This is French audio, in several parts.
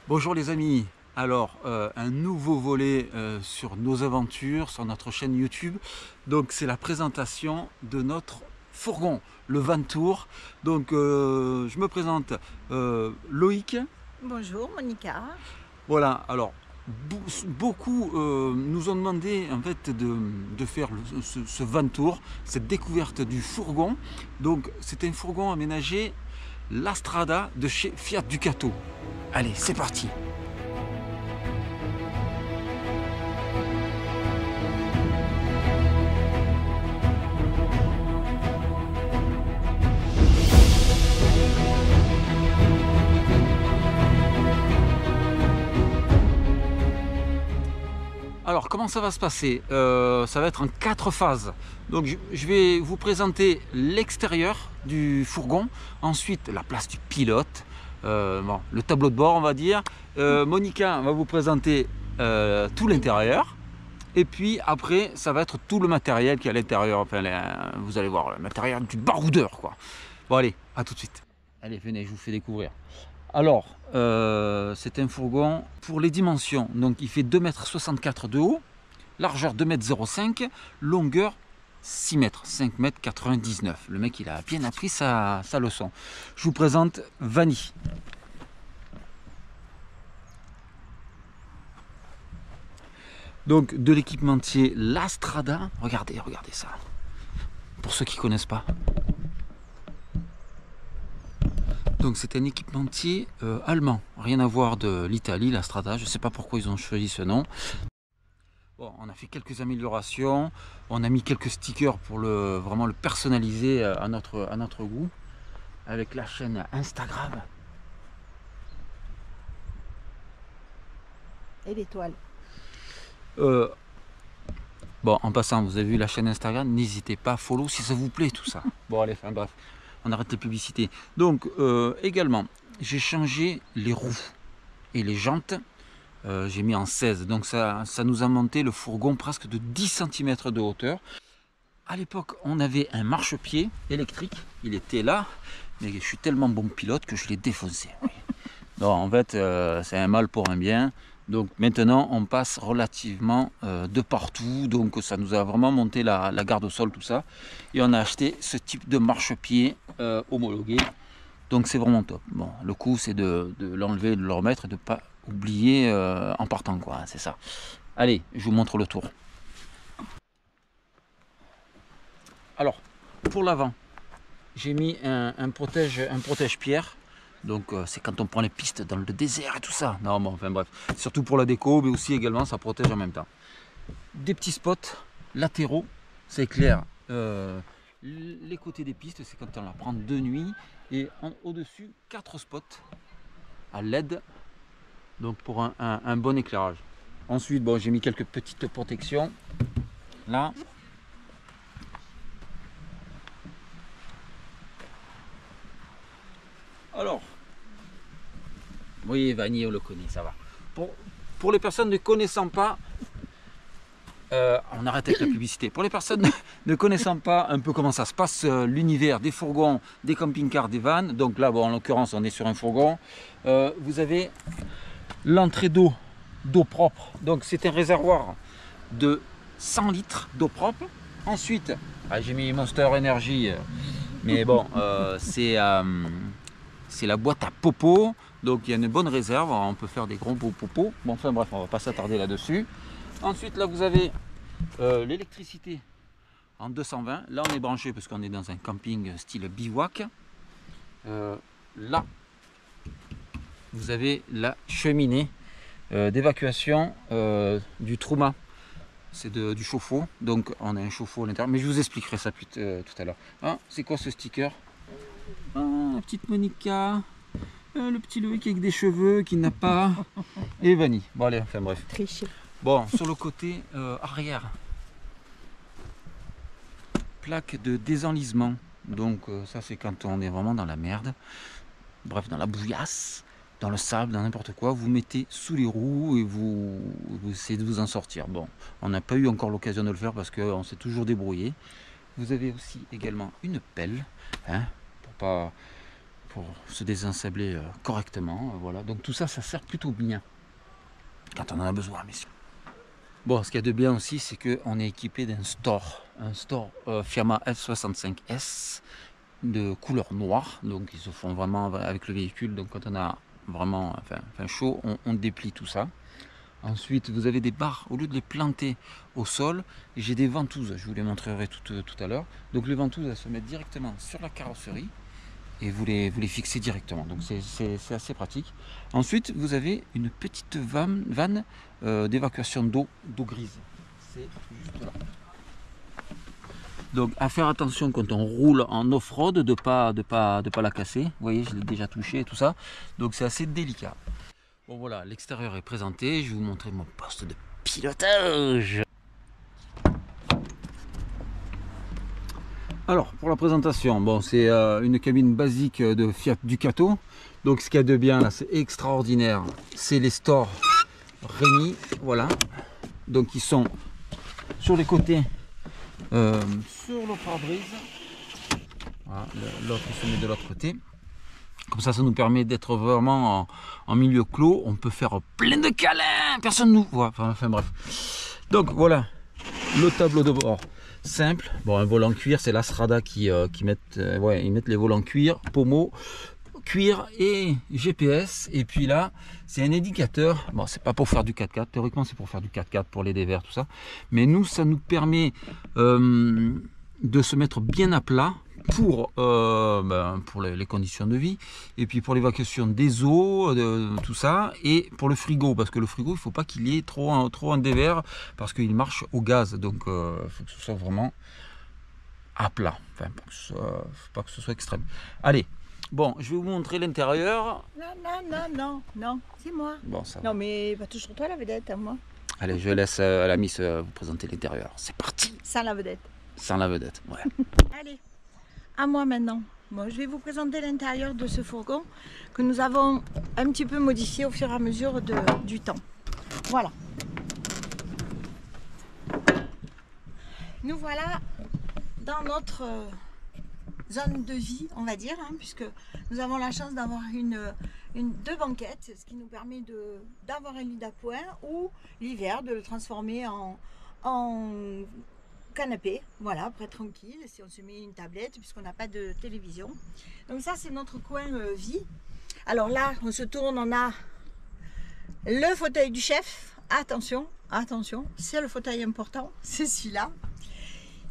Bonjour les amis, alors un nouveau volet sur nos aventures sur notre chaîne YouTube. Donc c'est la présentation de notre fourgon, le Vantour. Donc je me présente, Loïc. Bonjour Monica. Voilà, alors beaucoup nous ont demandé en fait de faire ce Vantour, cette découverte du fourgon. Donc c'est un fourgon aménagé Lastrada de chez Fiat Ducato. Allez, c'est parti. Alors, comment ça va se passer? Ça va être en 4 phases. Donc, je vais vous présenter l'extérieur du fourgon, ensuite la place du pilote, bon, le tableau de bord, on va dire. Monica va vous présenter tout l'intérieur. Et puis après, ça va être tout le matériel qui est à l'intérieur. Enfin, vous allez voir, le matériel du baroudeur, quoi. Bon, allez, à tout de suite. Allez, venez, je vous fais découvrir. Alors, c'est un fourgon pour les dimensions. Donc, il fait 2,64 m de haut, largeur 2,05 m, longueur 6 mètres, 5 mètres 99. Le mec, il a bien appris sa leçon. Je vous présente Vanny. Donc, de l'équipementier Lastrada. Regardez, regardez ça. Pour ceux qui ne connaissent pas. Donc c'est un équipementier allemand, rien à voir de l'Italie, la Strada, je ne sais pas pourquoi ils ont choisi ce nom. Bon, on a fait quelques améliorations, on a mis quelques stickers pour vraiment le personnaliser à notre goût, avec la chaîne Instagram. Et l'étoile. Bon, en passant, vous avez vu la chaîne Instagram, n'hésitez pas à follow si ça vous plaît tout ça. Bon allez, enfin bref, on arrête les publicités. Donc également, j'ai changé les roues et les jantes. J'ai mis en 16, donc ça nous a monté le fourgon presque de 10 cm de hauteur. À l'époque, on avait un marchepied électrique, il était là, mais je suis tellement bon pilote que je l'ai défoncé. Non, en fait, c'est un mal pour un bien. Donc maintenant, on passe relativement de partout, donc ça nous a vraiment monté la garde au sol, tout ça. Et on a acheté ce type de marchepied homologué. Donc c'est vraiment top. Bon, le coup c'est de l'enlever, de le remettre et de ne pas oublier en partant, quoi, c'est ça. Allez, je vous montre le tour. Alors, pour l'avant, j'ai mis un protège-pierre. Donc c'est quand on prend les pistes dans le désert et tout ça. Non, bon, enfin bref, surtout pour la déco, mais aussi également ça protège en même temps. Des petits spots latéraux, c'est clair. Les côtés des pistes, c'est quand on la prend de nuit. Et au-dessus, 4 spots à LED, donc pour un bon éclairage. Ensuite, bon, j'ai mis quelques petites protections. Là. Alors, oui, Vanille, on le connaît, ça va. Pour les personnes ne connaissant pas, on arrête avec la publicité. Pour les personnes ne connaissant pas un peu comment ça se passe, l'univers des fourgons, des camping-cars, des vannes, donc là, bon, en l'occurrence, on est sur un fourgon, vous avez l'entrée d'eau propre. Donc c'est un réservoir de 100 litres d'eau propre. Ensuite, j'ai mis Monster Energy, mais bon, c'est la boîte à popo. Donc il y a une bonne réserve, on peut faire des gros beaux popos. Bon, enfin bref, on va pas s'attarder là-dessus. Ensuite, là vous avez l'électricité en 220. Là on est branché parce qu'on est dans un camping style bivouac. Là, vous avez la cheminée d'évacuation du Trouma. C'est du chauffe-eau, donc on a un chauffe-eau à l'intérieur. Mais je vous expliquerai ça tout à l'heure. Ah, c'est quoi ce sticker? Ah, la petite Monica. Le petit Loïc avec des cheveux qui n'a pas. Et Vanny. Bon allez, enfin bref. Tricher. Bon, sur le côté arrière, plaque de désenlisement. Donc ça c'est quand on est vraiment dans la merde. Bref, dans la bouillasse, dans le sable, dans n'importe quoi. Vous mettez sous les roues et vous essayez de vous en sortir. Bon, on n'a pas eu encore l'occasion de le faire parce qu'on s'est toujours débrouillé. Vous avez aussi également une pelle, hein, pour se désensabler correctement. Voilà. Donc tout ça, ça sert plutôt bien quand on en a besoin, messieurs. Bon, ce qu'il y a de bien aussi, c'est qu'on est équipé d'un store. Un store Firma F65S de couleur noire. Donc ils se font vraiment avec le véhicule. Donc quand on a vraiment chaud, on déplie tout ça. Ensuite, vous avez des barres, au lieu de les planter au sol, j'ai des ventouses, je vous les montrerai tout à l'heure. Donc les ventouses, elles se mettent directement sur la carrosserie et vous les fixez directement. Donc c'est assez pratique. Ensuite, vous avez une petite vanne d'évacuation d'eau grise. C'est juste là. Donc à faire attention quand on roule en off-road de pas la casser. Vous voyez, je l'ai déjà touché et tout ça. Donc c'est assez délicat. Bon voilà, l'extérieur est présenté, je vais vous montrer mon poste de pilotage. Alors pour la présentation, bon c'est une cabine basique de Fiat Ducato. Donc ce qu'il y a de bien là, c'est extraordinaire, c'est les stores Rémi, voilà. Donc ils sont sur les côtés, sur le pare-brise. Voilà, l'autre se met de l'autre côté. Comme ça nous permet d'être vraiment en milieu clos. On peut faire plein de câlins, personne ne nous voit. Enfin bref. Donc voilà, le tableau de bord simple. Bon, un volant cuir, c'est la Strada qui mettent, ils mettent les volants cuir, pommeau, cuir et GPS. Et puis là, c'est un indicateur. Bon, c'est pas pour faire du 4x4. Théoriquement, c'est pour faire du 4x4, pour les dévers, tout ça. Mais nous, ça nous permet de se mettre bien à plat pour les conditions de vie, et puis pour l'évacuation des eaux, tout ça, et pour le frigo, parce que le frigo, il ne faut pas qu'il y ait trop en dévers, parce qu'il marche au gaz, donc il faut que ce soit vraiment à plat, enfin, pas que ce soit extrême. Allez, bon, je vais vous montrer l'intérieur. Non, c'est moi. Bon, ça va. Non, mais pas toujours toi la vedette, à moi. Allez, je laisse à la Miss vous présenter l'intérieur. C'est parti. Sans la vedette. Sans la vedette, ouais. Allez, à moi maintenant. Bon, je vais vous présenter l'intérieur de ce fourgon que nous avons un petit peu modifié au fur et à mesure du temps. Voilà. Nous voilà dans notre zone de vie, on va dire, hein, puisque nous avons la chance d'avoir deux banquettes, ce qui nous permet d'avoir un lit d'appoint ou l'hiver de le transformer en canapé, voilà, après tranquille, si on se met une tablette puisqu'on n'a pas de télévision. Donc ça, c'est notre coin vie. Alors là, on se tourne, on a le fauteuil du chef. Attention, c'est le fauteuil important, c'est celui-là.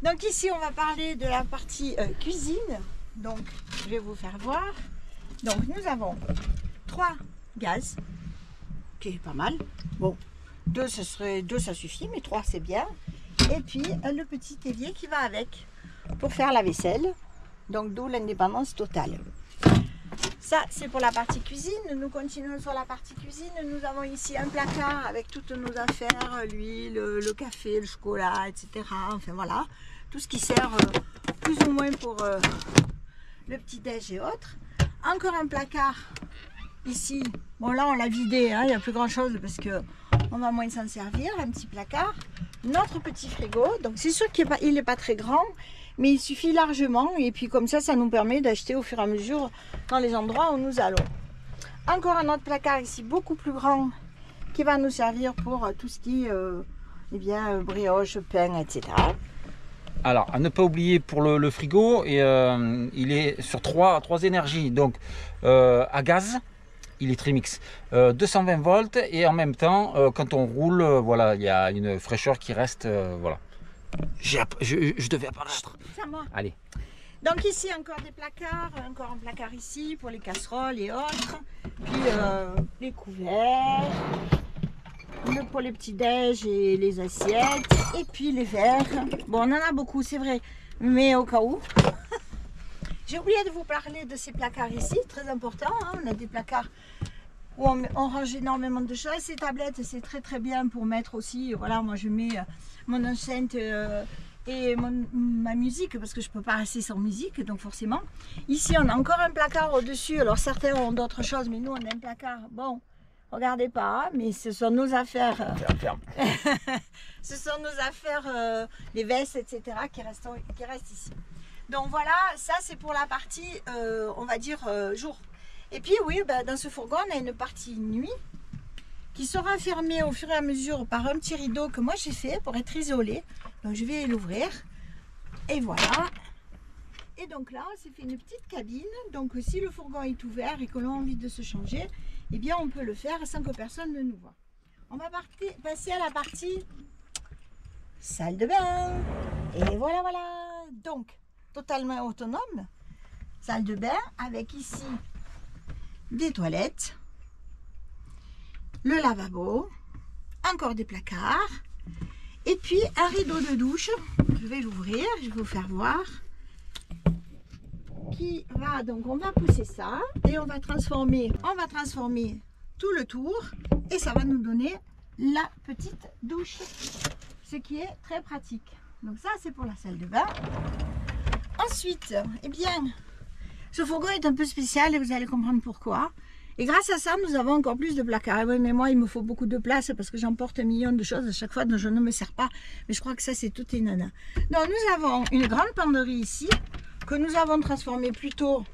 Donc ici, on va parler de la partie cuisine. Donc, je vais vous faire voir. Donc, nous avons 3 gaz, qui est pas mal. Bon, 2, ça suffit, mais 3, c'est bien. Et puis, le petit évier qui va avec pour faire la vaisselle. Donc, d'où l'indépendance totale. Ça, c'est pour la partie cuisine. Nous continuons sur la partie cuisine. Nous avons ici un placard avec toutes nos affaires, l'huile, le café, le chocolat, etc. Enfin, voilà. Tout ce qui sert plus ou moins pour le petit-déj et autres. Encore un placard ici. Bon, là, on l'a vidé. Hein, il n'y a plus grand-chose parce qu'on va moins s'en servir. Un petit placard. Notre petit frigo. Donc, c'est sûr qu'il n'est pas très grand. Mais il suffit largement. Et puis, comme ça nous permet d'acheter au fur et à mesure dans les endroits où nous allons. Encore un autre placard ici, beaucoup plus grand, qui va nous servir pour tout ce qui est brioche, pain, etc. Alors, à ne pas oublier pour le frigo, il est sur trois énergies. Donc, à gaz, il est Trimix, 220 volts, et en même temps, quand on roule, voilà, il y a une fraîcheur qui reste, voilà. Je devais apparaître. C'est à moi. Allez. Donc ici, encore des placards, encore un placard ici pour les casseroles et autres. Puis les couverts, pour les petits déj et les assiettes, et puis les verres. Bon, on en a beaucoup, c'est vrai, mais au cas où. J'ai oublié de vous parler de ces placards ici, très important. Hein, on a des placards où on range énormément de choses. Ces tablettes, c'est très très bien pour mettre aussi. Voilà, moi je mets mon enceinte et ma musique, parce que je ne peux pas rester sans musique, donc forcément. Ici, on a encore un placard au-dessus. Alors certains ont d'autres choses, mais nous, on a un placard. Bon, regardez pas, mais ce sont nos affaires. Ce sont nos affaires, les vestes, etc., qui restent ici. Donc voilà, ça c'est pour la partie, on va dire, jour. Et puis oui, ben, dans ce fourgon, on a une partie nuit qui sera fermée au fur et à mesure par un petit rideau que moi j'ai fait pour être isolé. Donc je vais l'ouvrir. Et voilà. Et donc là, c'est fait une petite cabine. Donc si le fourgon est ouvert et que l'on a envie de se changer, eh bien on peut le faire sans que personne ne nous voie. On va passer à la partie salle de bain. Et voilà, voilà. Donc, totalement autonome. Salle de bain avec ici des toilettes, le lavabo, encore des placards, et puis un rideau de douche. Je vais l'ouvrir, je vais vous faire voir. Qui va, donc on va pousser ça et on va transformer tout le tour et ça va nous donner la petite douche, ce qui est très pratique. Donc ça c'est pour la salle de bain. Ensuite, eh bien, ce fourgon est un peu spécial et vous allez comprendre pourquoi. Et grâce à ça, nous avons encore plus de placards. Oui, mais moi, il me faut beaucoup de place parce que j'emporte un million de choses à chaque fois dont je ne me sers pas. Mais je crois que ça, c'est tout et nana. Donc, nous avons une grande penderie ici que nous avons transformée plutôt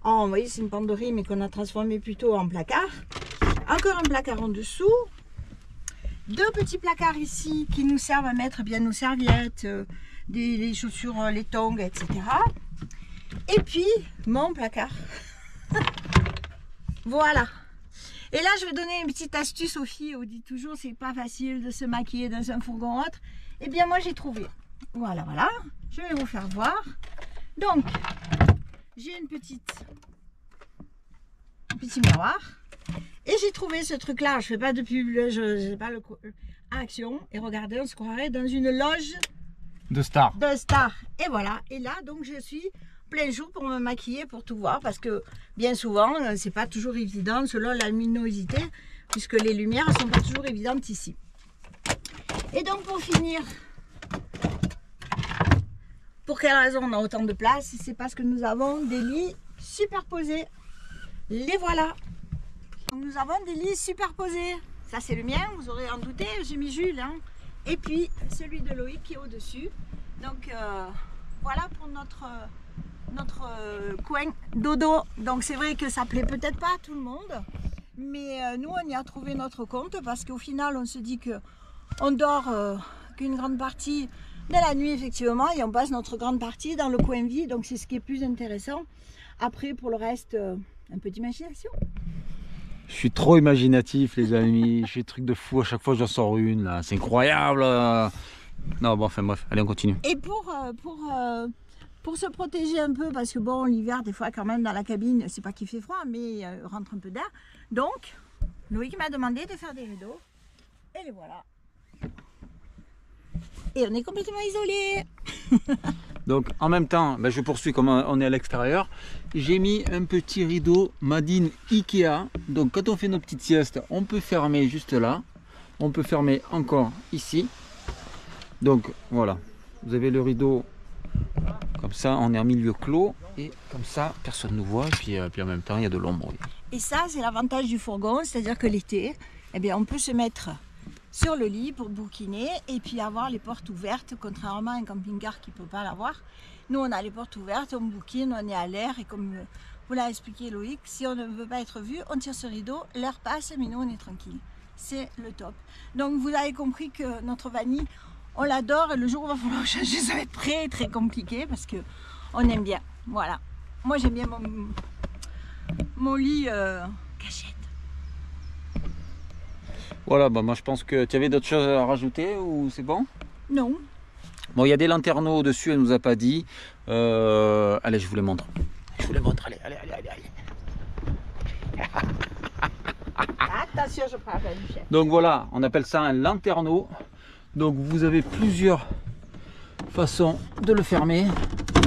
en... Vous voyez, c'est une penderie, mais qu'on a transformée plutôt en placard. Encore un placard en dessous. Deux petits placards ici qui nous servent à mettre bien nos serviettes, les chaussures, les tongs, etc. Et puis, mon placard. Voilà. Et là, je vais donner une petite astuce aux filles. On dit toujours, c'est pas facile de se maquiller dans un fourgon autre. Eh bien, moi, j'ai trouvé. Voilà, voilà. Je vais vous faire voir. Donc, j'ai un petit miroir. Et j'ai trouvé ce truc-là. Je fais pas de pub, je sais pas le action. Et regardez, on se croirait dans une loge de star. Et voilà. Et là, donc, je suis plein jour pour me maquiller, pour tout voir, parce que bien souvent, c'est pas toujours évident selon la luminosité, puisque les lumières sont pas toujours évidentes ici. Et donc, pour finir, pour quelle raison on a autant de place? C'est parce que nous avons des lits superposés. Les voilà. Donc, nous avons des lits superposés. Ça, c'est le mien, vous aurez en douté, j'ai mis Jules. Hein. Et puis, celui de Loïc qui est au-dessus. Donc, voilà pour notre coin dodo. Donc, c'est vrai que ça plaît peut-être pas à tout le monde. Mais nous, on y a trouvé notre compte parce qu'au final, on se dit qu'on dort qu'une grande partie de la nuit, effectivement, et on passe notre grande partie dans le coin vie. Donc, c'est ce qui est plus intéressant. Après, pour le reste, un peu d'imagination. Je suis trop imaginatif, les amis. Je fais des trucs de fou. À chaque fois, j'en sors une. Là, c'est incroyable. Non, bon, enfin, bref. Allez, on continue. Et pour se protéger un peu, parce que bon, l'hiver, des fois, quand même, dans la cabine, c'est pas qu'il fait froid, mais rentre un peu d'air. Donc, Loïc m'a demandé de faire des rideaux. Et les voilà. Et on est complètement isolé. Donc, en même temps, je poursuis comme on est à l'extérieur. J'ai mis un petit rideau made in Ikea. Donc, quand on fait nos petites siestes, on peut fermer juste là. On peut fermer encore ici. Donc, voilà. Vous avez le rideau. Comme ça, on est en milieu clos. Et comme ça, personne ne nous voit. Et puis en même temps, il y a de l'ombre. Et ça, c'est l'avantage du fourgon. C'est-à-dire que l'été, eh bien, on peut se mettre sur le lit pour bouquiner et puis avoir les portes ouvertes, contrairement à un camping-car qui ne peut pas l'avoir. Nous, on a les portes ouvertes, on bouquine, on est à l'air et comme vous l'a expliqué Loïc, si on ne veut pas être vu, on tire ce rideau, l'air passe, mais nous, on est tranquille. C'est le top. Donc, vous avez compris que notre vanille, on l'adore et le jour où il va falloir changer, ça va être très, très compliqué parce qu'on aime bien. Voilà. Moi, j'aime bien mon lit cachette. Voilà, moi je pense que tu avais d'autres choses à rajouter ou c'est bon? Non. Bon, il y a des lanterneaux au-dessus, elle nous a pas dit. Allez, je vous les montre. Je vous les montre, allez. Attention, je prends la lumière. Donc voilà, on appelle ça un lanterneau. Donc vous avez plusieurs façons de le fermer.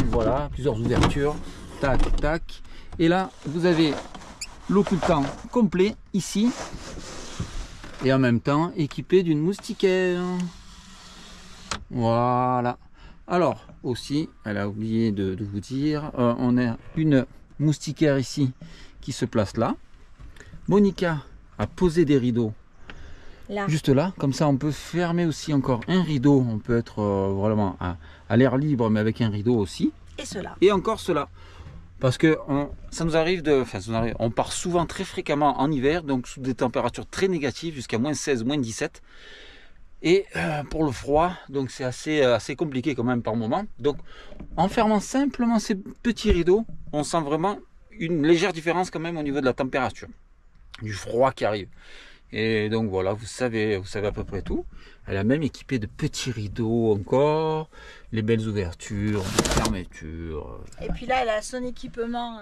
Voilà, plusieurs ouvertures. Tac, tac. Et là, vous avez l'occultant complet ici. Et en même temps équipé d'une moustiquaire. Voilà. Alors aussi, elle a oublié de vous dire, on a une moustiquaire ici qui se place là. Monica a posé des rideaux là. Juste là, comme ça on peut fermer aussi encore un rideau. On peut être vraiment à l'air libre, mais avec un rideau aussi. Et cela. Et encore cela. Parce que ça nous arrive on part souvent très fréquemment en hiver, donc sous des températures très négatives, jusqu'à moins 16, moins 17. Et pour le froid, donc c'est assez compliqué quand même par moment. Donc en fermant simplement ces petits rideaux, on sent vraiment une légère différence quand même au niveau de la température, du froid qui arrive. Et donc voilà, vous savez à peu près tout. Elle a même équipé de petits rideaux encore, les belles ouvertures, les fermetures. Et puis là, elle a son équipement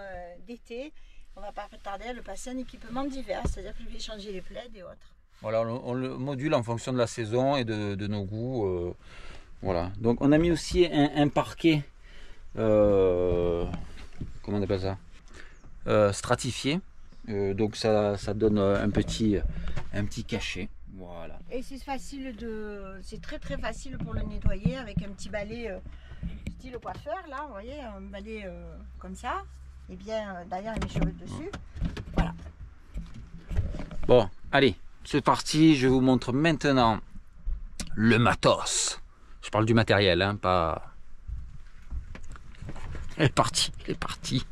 d'été. On va pas tarder à le passer en équipement d'hiver, c'est-à-dire que je vais changer les plaids et autres. Voilà, on le module en fonction de la saison et de nos goûts. Voilà. Donc on a mis aussi un parquet, comment on appelle ça, stratifié. Donc ça donne un petit cachet. Voilà. Et c'est très facile pour le nettoyer avec un petit balai style coiffeur là, vous voyez, un balai comme ça. Et bien d'ailleurs mes cheveux dessus. Voilà. Bon, allez, c'est parti. Je vous montre maintenant le matos. Je parle du matériel, hein, pas. Elle est partie.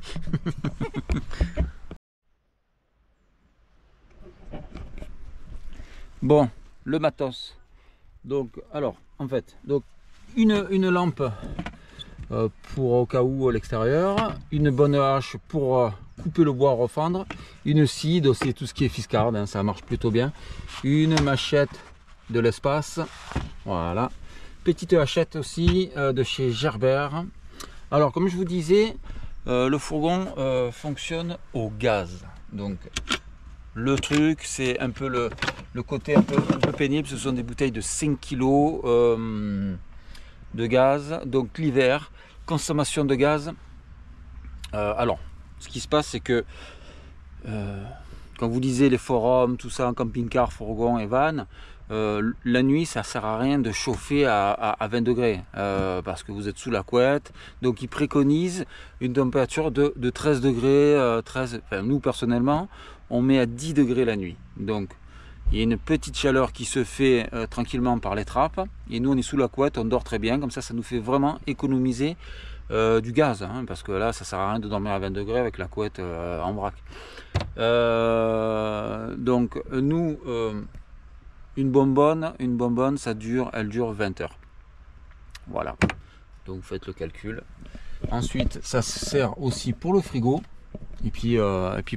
Bon, le matos. Donc, alors, en fait, donc une lampe pour au cas où à l'extérieur, une bonne hache pour couper le bois, refendre, une scie, c'est tout ce qui est fiscarde, hein, ça marche plutôt bien, une machette de l'espace, voilà, petite hachette aussi de chez Gerber. Alors, comme je vous disais, le fourgon fonctionne au gaz, donc. Le truc, c'est un peu le côté un peu pénible. Ce sont des bouteilles de 5 kg de gaz. Donc l'hiver, consommation de gaz. Alors, ce qui se passe, c'est que quand vous lisez les forums, tout ça, en camping-car, fourgon et van, la nuit, ça sert à rien de chauffer à 20 degrés parce que vous êtes sous la couette. Donc, ils préconisent une température de 13 degrés. Enfin, nous, personnellement, on met à 10 degrés la nuit. Donc, il y a une petite chaleur qui se fait tranquillement par les trappes. Et nous, on est sous la couette, on dort très bien. Comme ça nous fait vraiment économiser du gaz. Hein, parce que là, ça sert à rien de dormir à 20 degrés avec la couette en vrac. Donc, nous, une bonbonne, elle dure 20 heures. Voilà. Donc, vous faites le calcul. Ensuite, ça sert aussi pour le frigo. Et puis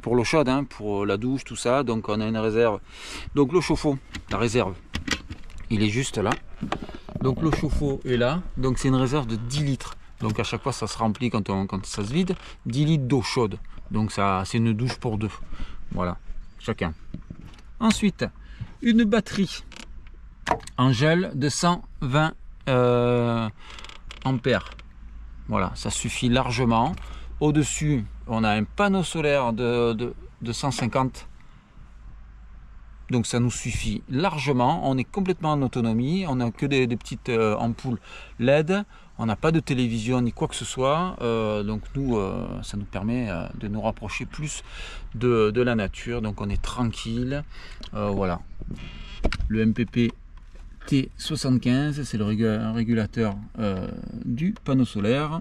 pour l'eau chaude, hein, pour la douche, tout ça. Donc on a une réserve. Donc le chauffe-eau, la réserve, il est juste là. Donc le chauffe-eau est là. Donc c'est une réserve de 10 litres. Donc à chaque fois ça se remplit quand ça se vide. 10 litres d'eau chaude. Donc ça, c'est une douche pour deux. Voilà, chacun. Ensuite, une batterie en gel de 120 ampères. Voilà, ça suffit largement. Au-dessus, on a un panneau solaire de 150. Donc ça nous suffit largement. On est complètement en autonomie. On n'a que des petites ampoules LED. On n'a pas de télévision ni quoi que ce soit. Donc nous, ça nous permet de nous rapprocher plus de la nature. Donc on est tranquille. Voilà. Le MPP T75, c'est le régulateur du panneau solaire.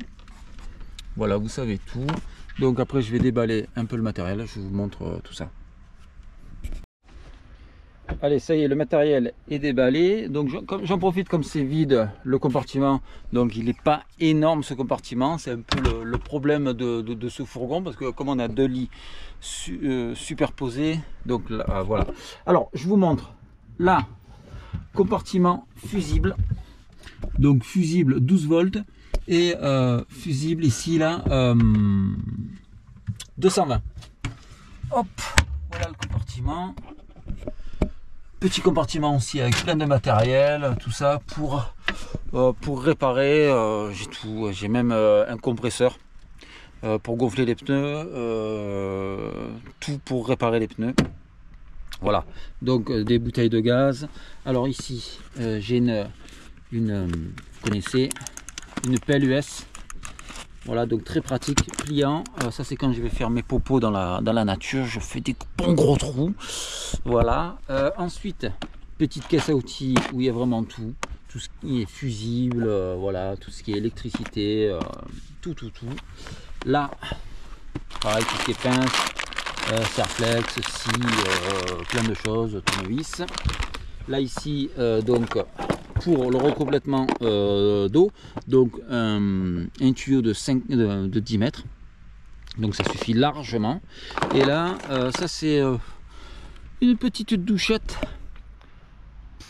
Voilà, vous savez tout. Donc après, je vais déballer un peu le matériel. Je vous montre tout ça. Allez, ça y est, le matériel est déballé. Donc j'en profite comme c'est vide le compartiment. Donc il n'est pas énorme ce compartiment. C'est un peu le problème de ce fourgon. Parce que comme on a deux lits superposés. Donc là, voilà. Alors, je vous montre. Là, compartiment fusible. Donc fusible 12 volts. Et fusible ici là 220. Hop, voilà le compartiment. Petit compartiment aussi avec plein de matériel, tout ça pour réparer. J'ai tout, j'ai même un compresseur pour gonfler les pneus, tout pour réparer les pneus. Voilà, donc des bouteilles de gaz. Alors ici j'ai vous connaissez, une pelle US. Voilà, donc très pratique, pliant. Ça c'est quand je vais faire mes popos dans la nature, je fais des bons gros trous. Voilà. Ensuite, petite caisse à outils où il y a vraiment tout tout ce qui est fusible, voilà, tout ce qui est électricité, tout. Là, pareil, tout ce qui est pince, serflex, scie, plein de choses, tournevis. Là ici, donc pour le recomplètement d'eau, donc un tuyau de 10 mètres, donc ça suffit largement. Et là, ça c'est une petite douchette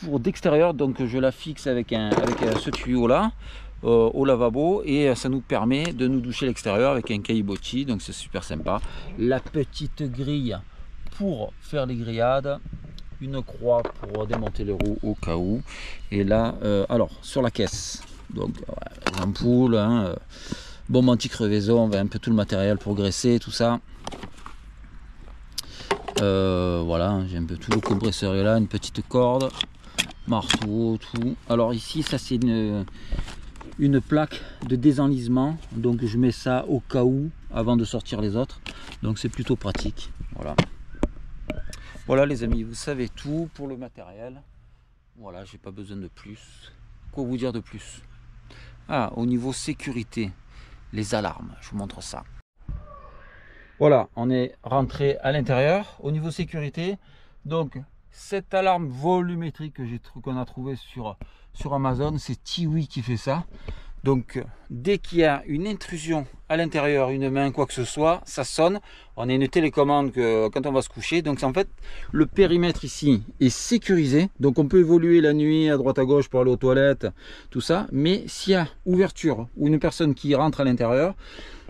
pour d'extérieur, donc je la fixe avec ce tuyau là au lavabo, et ça nous permet de nous doucher l'extérieur avec un caillebotis, donc c'est super sympa. La petite grille pour faire les grillades, une croix pour démonter les roues au cas où. Et là, alors sur la caisse, donc les ampoules, hein, bombe anti-crevaison, un peu tout le matériel pour graisser, tout ça. Voilà, j'ai un peu tout le compresseur est là, une petite corde, marteau, tout. Alors ici, ça c'est une plaque de désenlisement, donc je mets ça au cas où avant de sortir les autres, donc c'est plutôt pratique. Voilà les amis, vous savez tout pour le matériel. Voilà, j'ai pas besoin de plus. Quoi vous dire de plus? Ah, au niveau sécurité, les alarmes, je vous montre ça. Voilà, on est rentré à l'intérieur. Au niveau sécurité, donc cette alarme volumétrique qu'on a trouvé sur Amazon, c'est Tiwi qui fait ça. Donc dès qu'il y a une intrusion à l'intérieur, une main, quoi que ce soit, ça sonne. On a une télécommande quand on va se coucher. Donc en fait, le périmètre ici est sécurisé. Donc on peut évoluer la nuit à droite à gauche pour aller aux toilettes, tout ça. Mais s'il y a ouverture ou une personne qui rentre à l'intérieur,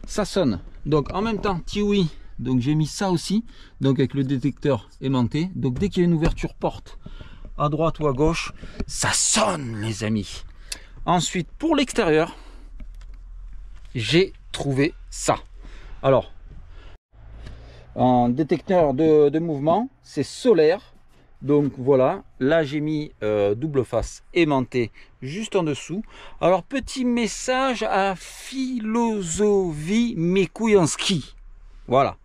ça sonne. Donc en même temps, Tiwi, donc j'ai mis ça aussi, donc avec le détecteur aimanté. Donc dès qu'il y a une ouverture porte à droite ou à gauche, ça sonne les amis. Ensuite, pour l'extérieur, j'ai trouvé ça. Alors, en détecteur de mouvement, c'est solaire. Donc voilà, là j'ai mis double face aimanté juste en dessous. Alors, petit message à Philosophie mes couilles en ski. Voilà.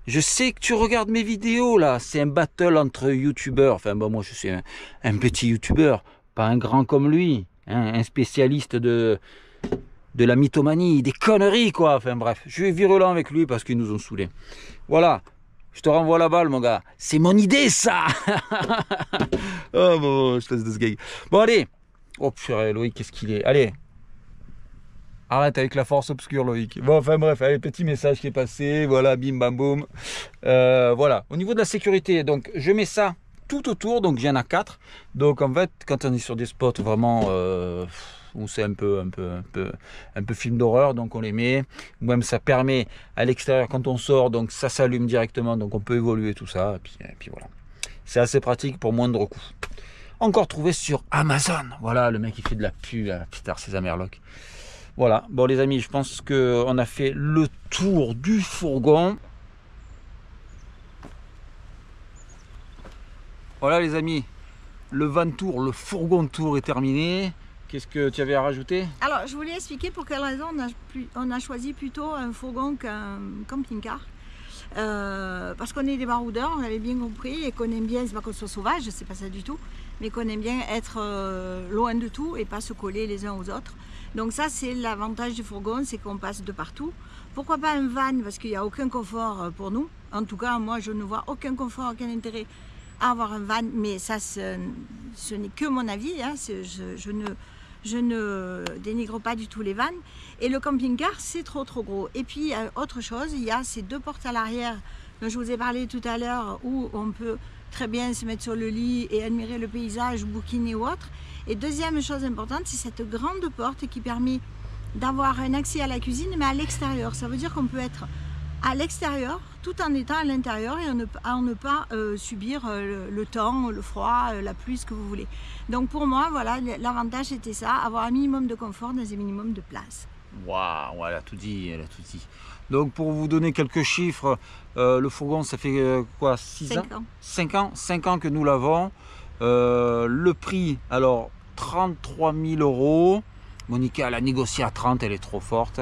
Je sais que tu regardes mes vidéos là, c'est un battle entre youtubeurs. Enfin bon, moi je suis un petit youtubeur. Pas un grand comme lui, hein, un spécialiste de la mythomanie, des conneries quoi. Enfin bref, je suis virulent avec lui parce qu'ils nous ont saoulés. Voilà, je te renvoie la balle mon gars. C'est mon idée ça. Oh bon, je te laisse de ce gag. Bon allez. Oh purée, Loïc, qu'est-ce qu'il est. Allez. Arrête avec la force obscure Loïc. Bon enfin bref, allez, petit message qui est passé. Voilà, bim bam boum. Voilà, au niveau de la sécurité, donc je mets ça tout autour, donc il y en a 4. Donc en fait, quand on est sur des spots vraiment où c'est un peu film d'horreur, donc on les met. Même ça permet à l'extérieur quand on sort, donc ça s'allume directement, donc on peut évoluer tout ça. Et puis voilà, c'est assez pratique pour moindre coût. Encore trouvé sur Amazon. Voilà, le mec il fait de la pub, putain, c'est sa merloc. Voilà, bon les amis, je pense que on a fait le tour du fourgon. Voilà les amis, le van tour, le fourgon tour est terminé. Qu'est-ce que tu avais à rajouter? Alors je voulais expliquer pour quelle raison on a choisi plutôt un fourgon qu'un camping-car. Parce qu'on est des baroudeurs, on avait bien compris, et qu'on aime bien, c'est pas qu'on soit sauvage, c'est pas ça du tout, mais qu'on aime bien être loin de tout et pas se coller les uns aux autres. Donc ça c'est l'avantage du fourgon, c'est qu'on passe de partout. Pourquoi pas un van? Parce qu'il n'y a aucun confort pour nous. En tout cas moi je ne vois aucun confort, aucun intérêt à avoir un van, mais ça ce n'est que mon avis, hein. Je ne dénigre pas du tout les vannes. Et le camping-car, c'est trop gros. Et puis, autre chose, il y a ces 2 portes à l'arrière dont je vous ai parlé tout à l'heure, où on peut très bien se mettre sur le lit et admirer le paysage, bouquiner ou autre. Et deuxième chose importante, c'est cette grande porte qui permet d'avoir un accès à la cuisine, mais à l'extérieur. Ça veut dire qu'on peut être à l'extérieur tout en étant à l'intérieur et à ne pas subir le temps, le froid, la pluie, ce que vous voulez. Donc pour moi, voilà, l'avantage c'était ça, avoir un minimum de confort dans un minimum de place. Waouh, elle a tout dit, elle a tout dit. Donc pour vous donner quelques chiffres, le fourgon ça fait quoi, 6 ans 5 ans que nous l'avons. Le prix, alors 33 000 €. Monica elle a négocié à 30, elle est trop forte.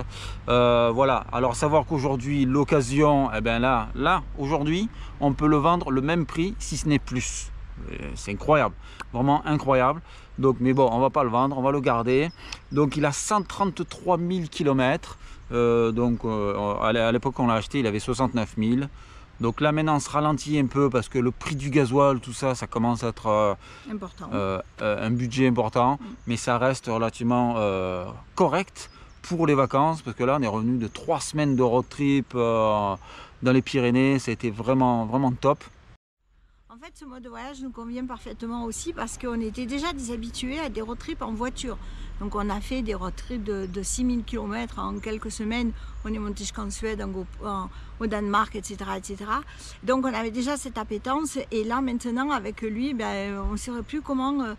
Voilà, alors savoir qu'aujourd'hui l'occasion, eh ben là aujourd'hui on peut le vendre le même prix si ce n'est plus. c'est incroyable, vraiment incroyable. Donc, mais bon, on va pas le vendre, on va le garder. Donc il a 133 000 km. À l'époque on l'a acheté, il avait 69 000. Donc là maintenant on se ralentit un peu parce que le prix du gasoil, tout ça, ça commence à être un budget important, mais ça reste relativement correct pour les vacances, parce que là on est revenu de 3 semaines de road trip dans les Pyrénées, ça a été vraiment, vraiment top. En fait, ce mode de voyage nous convient parfaitement aussi parce qu'on était déjà des habitués à des road trips en voiture. Donc on a fait des road trips de 6000 km en quelques semaines. On est monté jusqu'en Suède, au Danemark, etc., etc. Donc on avait déjà cette appétence. Et là maintenant avec lui, on ne saurait plus comment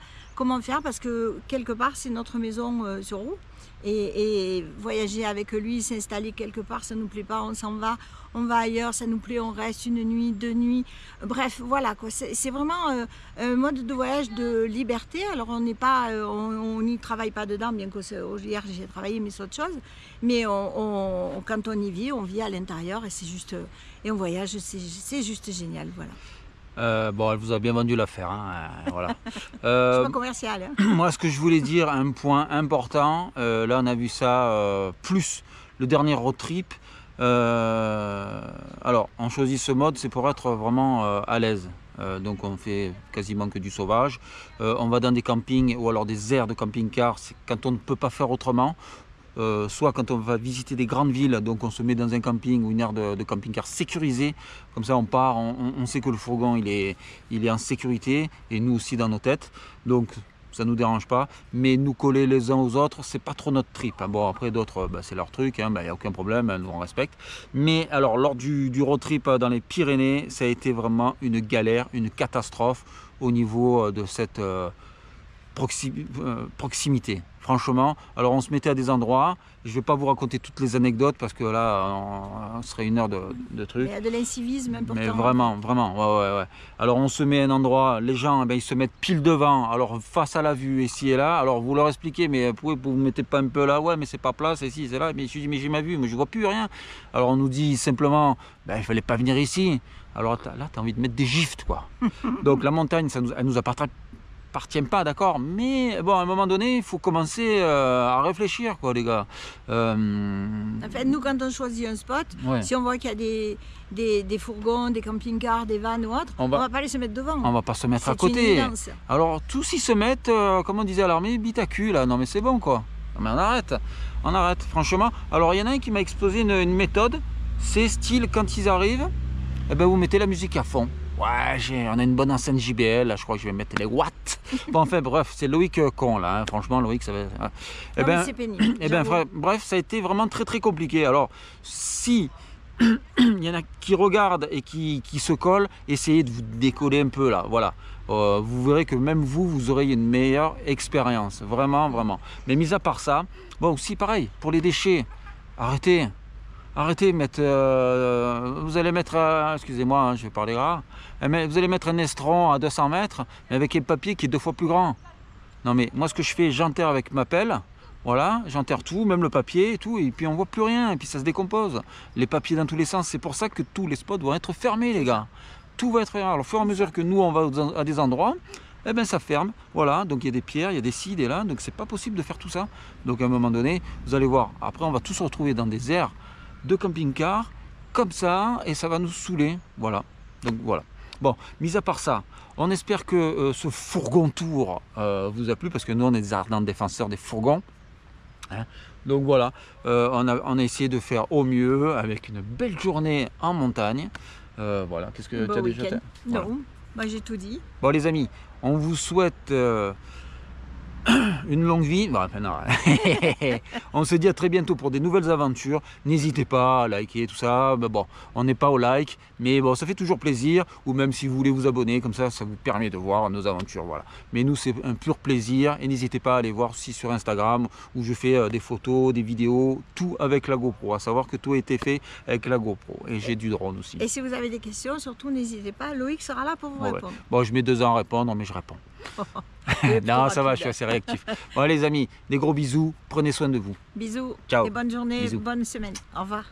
faire parce que quelque part c'est notre maison sur roue. Et voyager avec lui, s'installer quelque part, ça ne nous plaît pas, on s'en va, on va ailleurs, ça nous plaît, on reste une nuit, 2 nuits. Bref, voilà quoi. C'est vraiment un mode de voyage de liberté. Alors on n'est pas, on n'y travaille pas dedans, bien que hier j'ai travaillé, mais c'est autre chose. Mais quand on y vit, on vit à l'intérieur et c'est juste, et on voyage, c'est juste génial, voilà. Bon, elle vous a bien vendu l'affaire, hein, voilà. Je suis pas commercial. Hein. Moi, ce que je voulais dire, un point important, là on a vu ça plus le dernier road trip. Alors, on choisit ce mode, c'est pour être vraiment à l'aise. Donc on fait quasiment que du sauvage. On va dans des campings ou alors des aires de camping-car, c'est quand on ne peut pas faire autrement. Soit quand on va visiter des grandes villes, donc on se met dans un camping ou une aire de camping-car sécurisée, comme ça on part, on sait que le fourgon il est en sécurité, et nous aussi dans nos têtes, donc ça ne nous dérange pas, mais nous coller les uns aux autres, c'est pas trop notre trip. Bon, après d'autres, c'est leur truc, il n'y a aucun problème, nous on respecte. Mais alors lors du road trip dans les Pyrénées, ça a été vraiment une galère, une catastrophe au niveau de cette proximité. Franchement, alors on se mettait à des endroits, je ne vais pas vous raconter toutes les anecdotes parce que là, on serait une heure de trucs. Il y a de l'incivisme important. Mais vraiment, ouais. Alors on se met à un endroit, les gens, ils se mettent pile devant, alors face à la vue, ici et là. Alors vous leur expliquez, mais vous ne mettez pas un peu là, ouais, mais c'est pas place, ici, c'est là. Mais je dis, mais j'ai ma vue, mais je vois plus rien. Alors on nous dit simplement, il fallait pas venir ici. Alors là, tu as envie de mettre des gifles, quoi. Donc la montagne, elle nous appartient pas, d'accord, mais bon, à un moment donné, il faut commencer à réfléchir, quoi, les gars. En fait, nous, quand on choisit un spot, si on voit qu'il y a des fourgons, des camping-cars, des vannes ou autres, on va pas aller se mettre devant. On va pas se mettre à côté. Alors, tous ils se mettent, comme on disait à l'armée, bite à cul, là. Non, mais c'est bon, quoi. Non, mais on arrête, franchement. Alors, il y en a un qui m'a exposé une méthode, c'est style, quand ils arrivent, vous mettez la musique à fond. Ouais, on a une bonne enceinte JBL, là, je crois que je vais mettre les watts. Bon, enfin, bref, c'est Loïc con, là, hein. franchement, Loïc, ça va... c'est pénible. Bref, ça a été vraiment très, très compliqué. Alors, si il y en a qui regardent et qui se collent, essayez de vous décoller un peu, là, voilà. Vous verrez que même vous aurez une meilleure expérience, vraiment, vraiment. Mais mis à part ça, bon, aussi pareil, pour les déchets, arrêtez, mettre, vous allez mettre, excusez-moi, hein, je vais parler gras, mais vous allez mettre un estron à 200 mètres, mais avec un papier qui est 2 fois plus grand. Non mais moi ce que je fais, j'enterre avec ma pelle, voilà, j'enterre tout, même le papier et tout, et puis on voit plus rien, et puis ça se décompose. Les papiers dans tous les sens, c'est pour ça que tous les spots vont être fermés, les gars. Tout va être fermé. Alors au fur et à mesure que nous on va à des endroits, ça ferme, voilà, donc il y a des pierres, il y a des ci, des là, donc c'est pas possible de faire tout ça. Donc à un moment donné, vous allez voir, après on va tous se retrouver dans des aires de camping-car comme ça et ça va nous saouler, voilà. Donc voilà. Bon, mis à part ça, on espère que ce fourgon tour vous a plu, parce que nous on est des ardents défenseurs des fourgons, hein. Donc voilà, on a essayé de faire au mieux avec une belle journée en montagne. Voilà, qu'est-ce que tu as déjà fait? Voilà. Non, j'ai tout dit. Bon les amis, on vous souhaite une longue vie. Bon, enfin, non. On se dit à très bientôt pour des nouvelles aventures. N'hésitez pas à liker tout ça. Bon, on n'est pas au like, mais bon, ça fait toujours plaisir. Ou même si vous voulez vous abonner, comme ça vous permet de voir nos aventures. Voilà. Mais nous, c'est un pur plaisir. Et n'hésitez pas à aller voir aussi sur Instagram où je fais des photos, des vidéos, tout avec la GoPro. À savoir que tout a été fait avec la GoPro. Et j'ai du drone aussi. Et si vous avez des questions, surtout n'hésitez pas. Loïc sera là pour vous répondre. Bon, je mets 2 ans à répondre, mais je réponds. Non, ça va, je suis assez réactif. Bon, les amis, des gros bisous, prenez soin de vous. Bisous, ciao. et bonne journée, bonne semaine. Au revoir.